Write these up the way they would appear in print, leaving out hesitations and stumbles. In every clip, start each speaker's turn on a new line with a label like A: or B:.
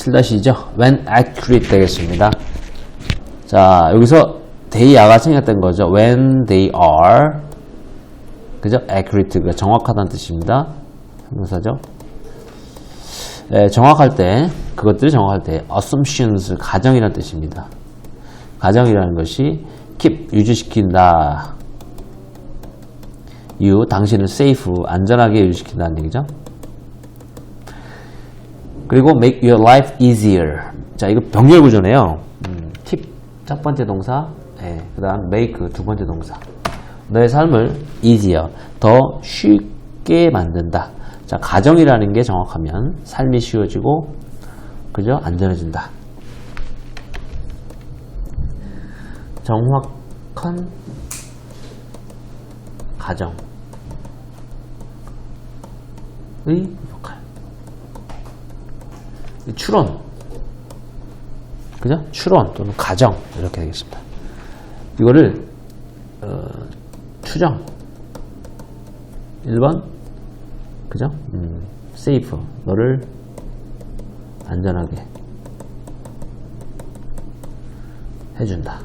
A: 슬래시죠. when accurate 되겠습니다. 자, 여기서 they가 생겼던 거죠. when they are, 그죠? accurate, 정확하다는 뜻입니다. 명사죠. 네, 정확할 때, 그것들이 정확할 때, assumptions, 가정이라는 뜻입니다. 가정이라는 것이 keep, 유지시킨다. you, 당신을 safe, 안전하게 유지시킨다는 얘기죠. 그리고 make your life easier. 자, 이거 병렬 구조네요. tip, 첫 번째 동사, 네, 그 다음 make, 두 번째 동사. 너의 삶을 easier, 더 쉽게 만든다. 자, 가정이라는 게 정확하면 삶이 쉬워지고, 그죠? 안전해진다. 정확한 가정의 역할. 추론, 그죠? 추론 또는 가정 이렇게 되겠습니다. 이거를 추정 1번, 그죠? safe, 너를 안전하게 해준다.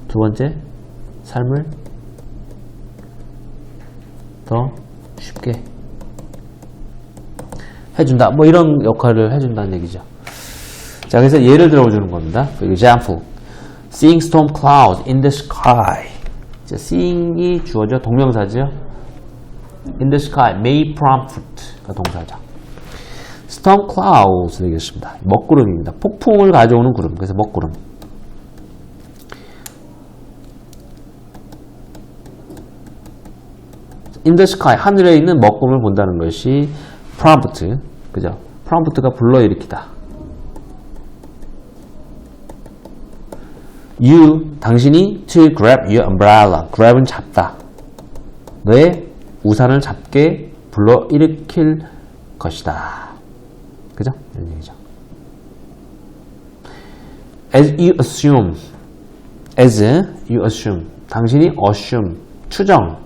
A: 두 번째, 삶을 더 쉽게 해준다. 뭐 이런 역할을 해준다는 얘기죠. 자, 그래서 예를 들어주는 겁니다. For example, seeing storm clouds in the sky. 자, seeing이 주어져 동명사죠. In the sky may prompt가 동사죠. storm clouds 되겠습니다. 먹구름입니다. 폭풍을 가져오는 구름. 그래서 먹구름. In the sky, 하늘에 있는 먹구름을 본다는 것이 prompt, 그죠? prompt가 불러일으키다. You, 당신이 to grab your umbrella. grab은 잡다. 너의 우산을 잡게 불러일으킬 것이다. 그죠? 이런 얘기죠. As you assume, as you assume, 당신이 assume, 추정,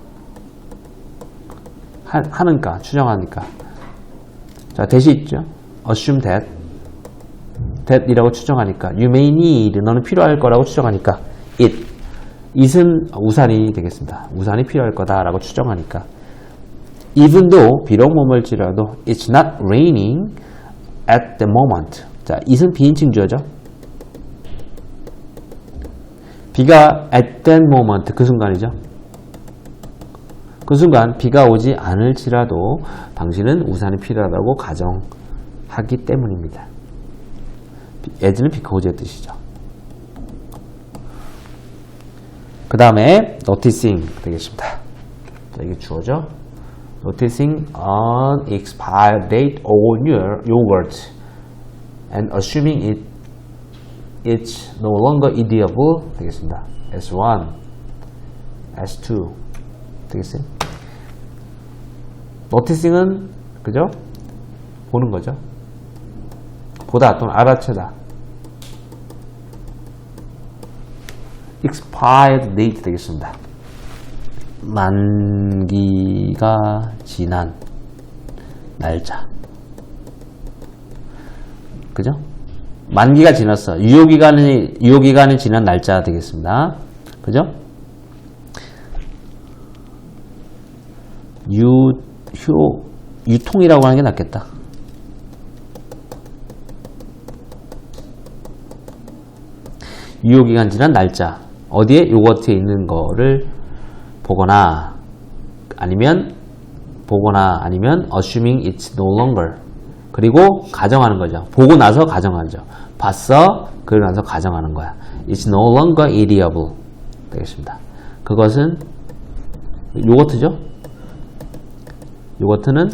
A: 하는가, 추정하니까. 자, 대시 있죠? assume that이라고 추정하니까. you may need, 너는 필요할 거라고 추정하니까. it은 우산이 되겠습니다. 우산이 필요할 거다라고 추정하니까. even though, 비록 머물지라도 it's not raining at the moment. 자, it은 비인칭 주어죠. 비가 at that moment, 그 순간이죠. 그 순간 비가 오지 않을지라도 당신은 우산이 필요하다고 가정하기 때문입니다. as는 because 의 뜻이죠. 그 다음에 noticing 되겠습니다. 자, 이게 주어죠. Noticing an expired date on your yogurt and assuming it's no longer eatable 되겠습니다. S1, S2 되겠어요. Noticing은 그죠? 보는 거죠. 보다 또는 알아채다. expired date 되겠습니다. 만기가 지난 날짜. 그죠? 만기가 지났어. 유효기간이 지난 날짜 되겠습니다. 그죠? 유통이라고 하는 게 낫겠다. 유효기간 지난 날짜. 어디에? 요거트에 있는 거를 보거나 아니면 assuming it's no longer. 그리고 가정하는 거죠. 보고 나서 가정하죠. 봤어. 그러고 나서 가정하는 거야. It's no longer eatable 되겠습니다. 그것은 요거트죠. 요거트는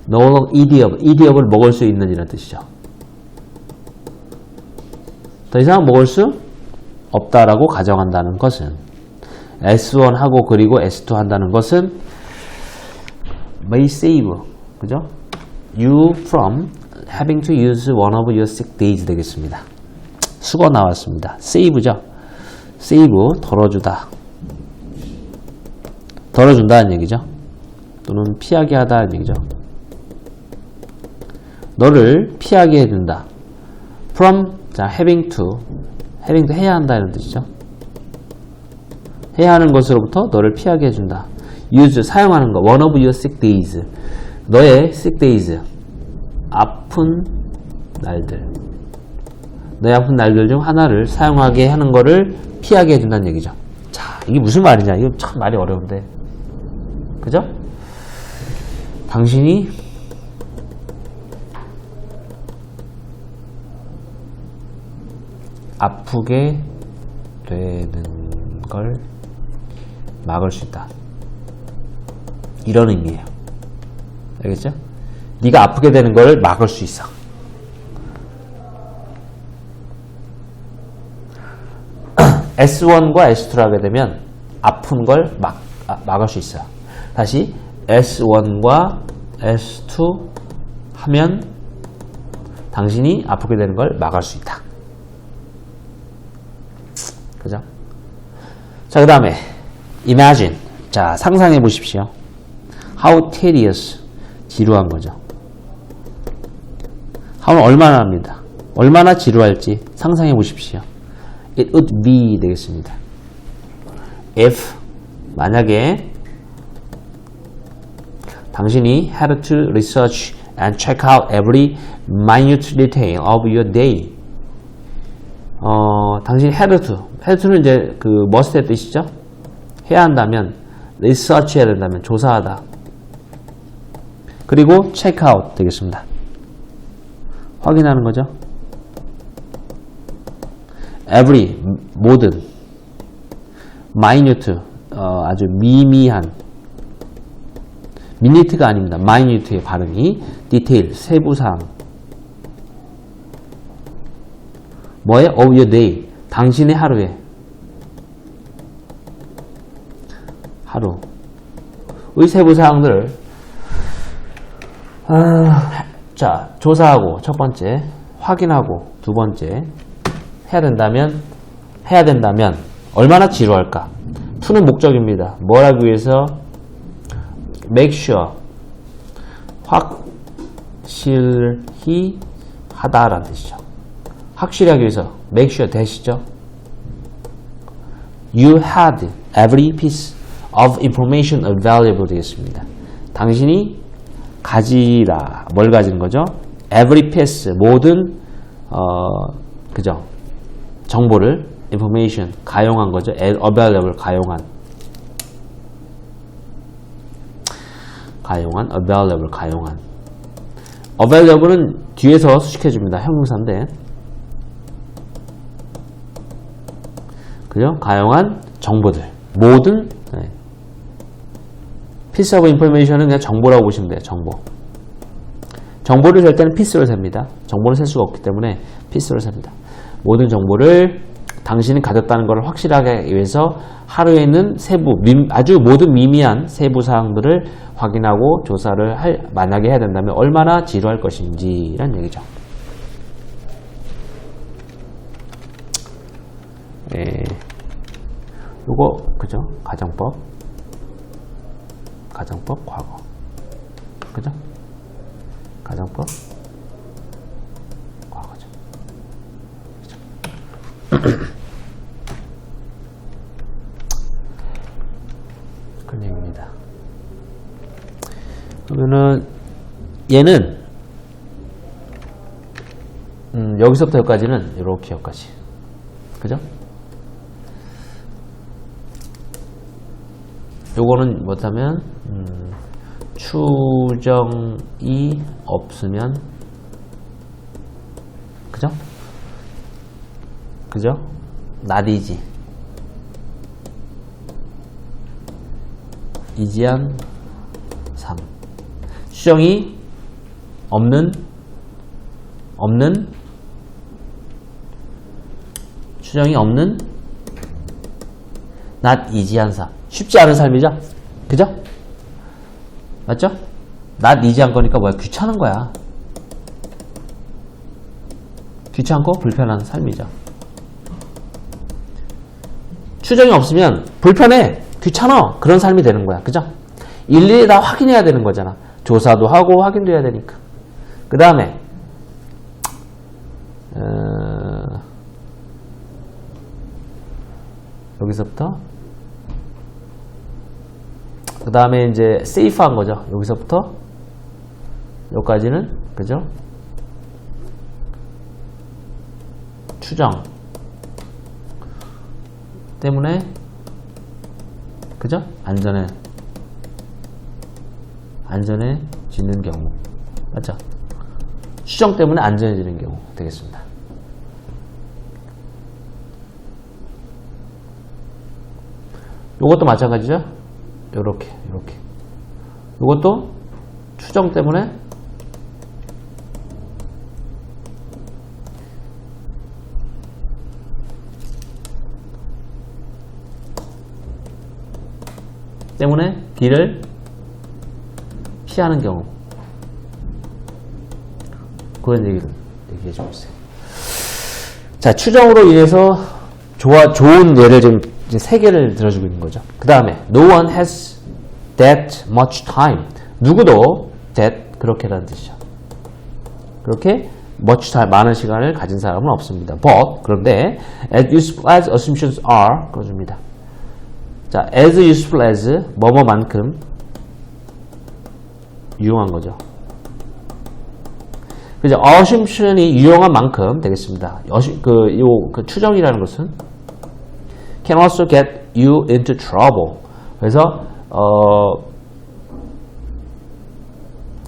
A: no longer eatable 먹을 수 있는 이라는 뜻이죠. 더 이상 먹을 수 없다라고 가정한다는 것은 S1 하고 그리고 S2 한다는 것은 may save, 그죠? You from having to use one of your sick days 되겠습니다. 수거 나왔습니다. save죠. save, 덜어주다. 덜어준다는 얘기죠. 또는 피하게 하다 얘기죠. 너를 피하게 해준다. from, 자, having to 해야 한다 이런 뜻이죠. 해야 하는 것으로부터 너를 피하게 해준다. use, 사용하는 거. one of your sick days. 너의 sick days. 아픈 날들. 너의 아픈 날들 중 하나를 사용하게 하는 거를 피하게 해준다는 얘기죠. 자, 이게 무슨 말이냐. 이거 참 말이 어려운데. 그죠? 당신이 아프게 되는 걸 막을 수 있다. 이런 의미예요. 알겠죠? 네가 아프게 되는 걸 막을 수 있어. S1과 S2를 하게 되면 아픈 걸 막을 수 있어요. 다시 S1과 S2 하면 당신이 아프게 되는 걸 막을 수 있다. 그죠? 자, 그 다음에 imagine. 자, 상상해 보십시오. How tedious. 지루한 거죠. how는 얼마나 합니다. 얼마나 지루할지 상상해 보십시오. It would be 되겠습니다. If 만약에 당신이 had to research and check out every minute detail of your day. 당신이 had to는 이제 그 must의 뜻이죠. 해야 한다면 research 해야 된다면 조사하다. 그리고 check out 되겠습니다. 확인하는 거죠. every 모든 minute 아주 미미한 minute가 아닙니다. minute의 발음이 detail 세부사항 뭐에 of your day 당신의 하루에 하루의 세부사항들을 자 조사하고 첫 번째 확인하고 두 번째 해야 된다면 얼마나 지루할까? to는 목적입니다. 뭘 하기 위해서? make sure 확실히 하다라는 뜻이죠. 확실히 하기 위해서 make sure 되시죠? You had every piece of information available 되겠습니다. 당신이 가지라. 뭘 가지는 거죠? every piece 모든 그죠? 정보를 information 가용한 거죠. available 가용한 available 가용한 available은 뒤에서 수식해줍니다. 형용사인데 그죠? 가용한 정보들 모든 네. piece of information은 그냥 정보라고 보시면 돼요. 정보를 셀 때는 piece로 셉니다. 정보를 셀 수가 없기 때문에 piece로 셉니다. 모든 정보를 당신이 가졌다는 것을 확실하게 위해서 하루에 있는 아주 모든 미미한 세부 사항들을 확인하고 조사를 만약에 해야 된다면 얼마나 지루할 것인지 라는 얘기죠. 요거 그죠? 가정법 과거 그죠? 가정법 과거죠. 그런 얘기입니다. 그러면은 얘는 여기서부터 여기까지는 이렇게 여기까지 그죠? 요거는 뭐냐면 추정이 없으면 그죠? not easy 이지한 3 추정이 없는 not easy한 삶 쉽지 않은 삶이죠? 그죠? 맞죠? not easy한 거니까 뭐야? 귀찮은 거야. 귀찮고 불편한 삶이죠. 추정이 없으면 불편해, 귀찮아 그런 삶이 되는 거야. 그죠? 일일이 다 확인해야 되는 거잖아. 조사도 하고 확인도 해야 되니까. 그 다음에 여기서부터 그 다음에 이제 세이프한 거죠. 여기서부터 여기까지는 그죠? 추정 때문에 그죠? 안전해지는 경우 맞죠? 추정 때문에 안전해지는 경우 되겠습니다. 요것도 마찬가지죠? 요렇게 요것도 추정 때문에 길을 피하는 경우 그런 얘기를 얘기해 주고 있어요. 자, 추정으로 인해서 좋은 예를 지금 이제 3개를 들어주고 있는 거죠. 그 다음에 no one has that much time. 누구도 that 그렇게라는 뜻이죠. 그렇게 much time 많은 시간을 가진 사람은 없습니다. But 그런데 as useful as assumptions are 그러줍니다. 자, as useful as 뭐뭐만큼 유용한 거죠. 그죠? assumption이 유용한 만큼 되겠습니다. 그 추정이라는 것은 can also get you into trouble. 그래서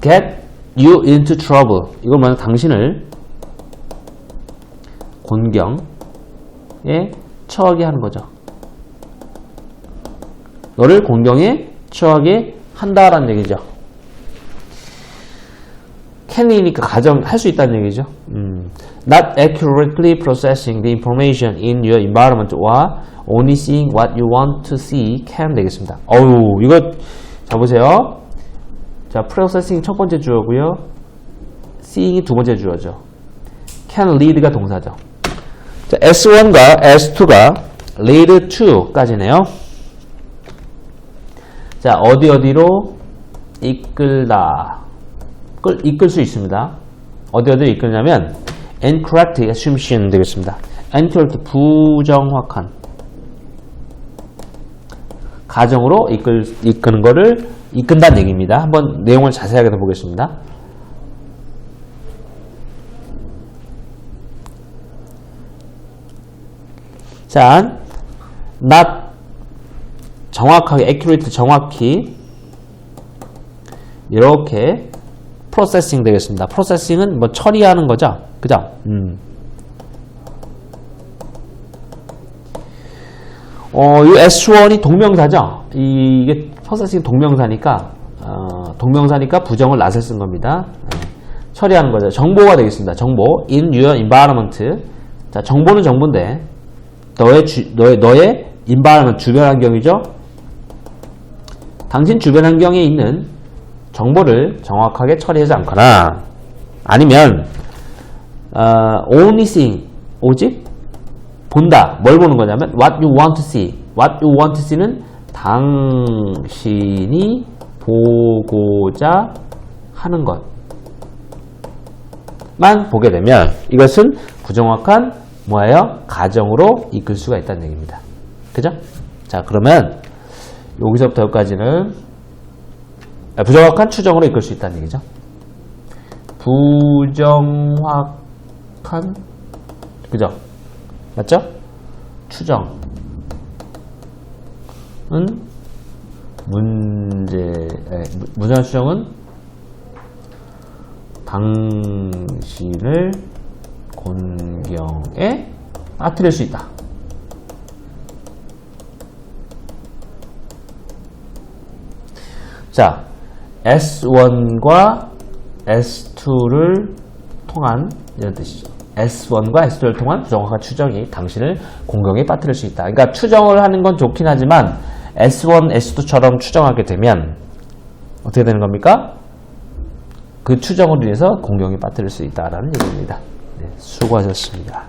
A: get you into trouble. 이건 뭐냐? 당신을 곤경에 처하게 하는 거죠. 너를 곤경에 처하게 한다라는 얘기죠. can이니까 가정할 수 있다는 얘기죠. Not accurately processing the information in your environment or only seeing what you want to see can 되겠습니다. 어우, 이거 자 보세요. 자, processing 첫 번째 주어고요. seeing이 두 번째 주어죠. can lead가 동사죠. 자, S1과 S2가 lead to까지네요. 자, 어디로 이끌다. 이끌 수 있습니다. 어디로 이끌냐면 incorrect assumption 되겠습니다. incorrect 부정확한 가정으로 이끄는 거를 이끈다는 얘기입니다. 한번 내용을 자세하게 더 보겠습니다. 자, not 정확하게 accurate 정확히 이렇게 프로세싱 되겠습니다. 프로세싱은 뭐 처리하는 거죠. 그죠? 이 S1이 동명사죠. 이게 프로세싱 동명사니까 부정을 낫에 쓴 겁니다. 처리하는 거죠. 정보가 되겠습니다. 정보 in your environment. 자, 정보는 정보인데 너의 environment 주변 환경이죠. 당신 주변 환경에 있는 정보를 정확하게 처리하지 않거나 아니면 only seeing 오직 본다. 뭘 보는 거냐면 what you want to see. what you want to see는 당신이 보고자 하는 것만 보게 되면 이것은 부정확한 뭐예요? 가정으로 이끌 수가 있다는 얘기입니다. 그죠? 자, 그러면 여기서부터 여기까지는 부정확한 추정으로 이끌 수 있다는 얘기죠. 부정확한 그죠? 맞죠? 추정은 무정한 추정은 당신을 곤경에 빠뜨릴 수 있다. 자, S1과 S2를 통한 이런 뜻이죠. S1과 S2를 통한 부정확한 추정이 당신을 공경에 빠뜨릴 수 있다. 그러니까 추정을 하는 건 좋긴 하지만 S1, S2처럼 추정하게 되면 어떻게 되는 겁니까? 그 추정으로 인해서 공경에 빠뜨릴 수 있다라는 얘기입니다. 네, 수고하셨습니다.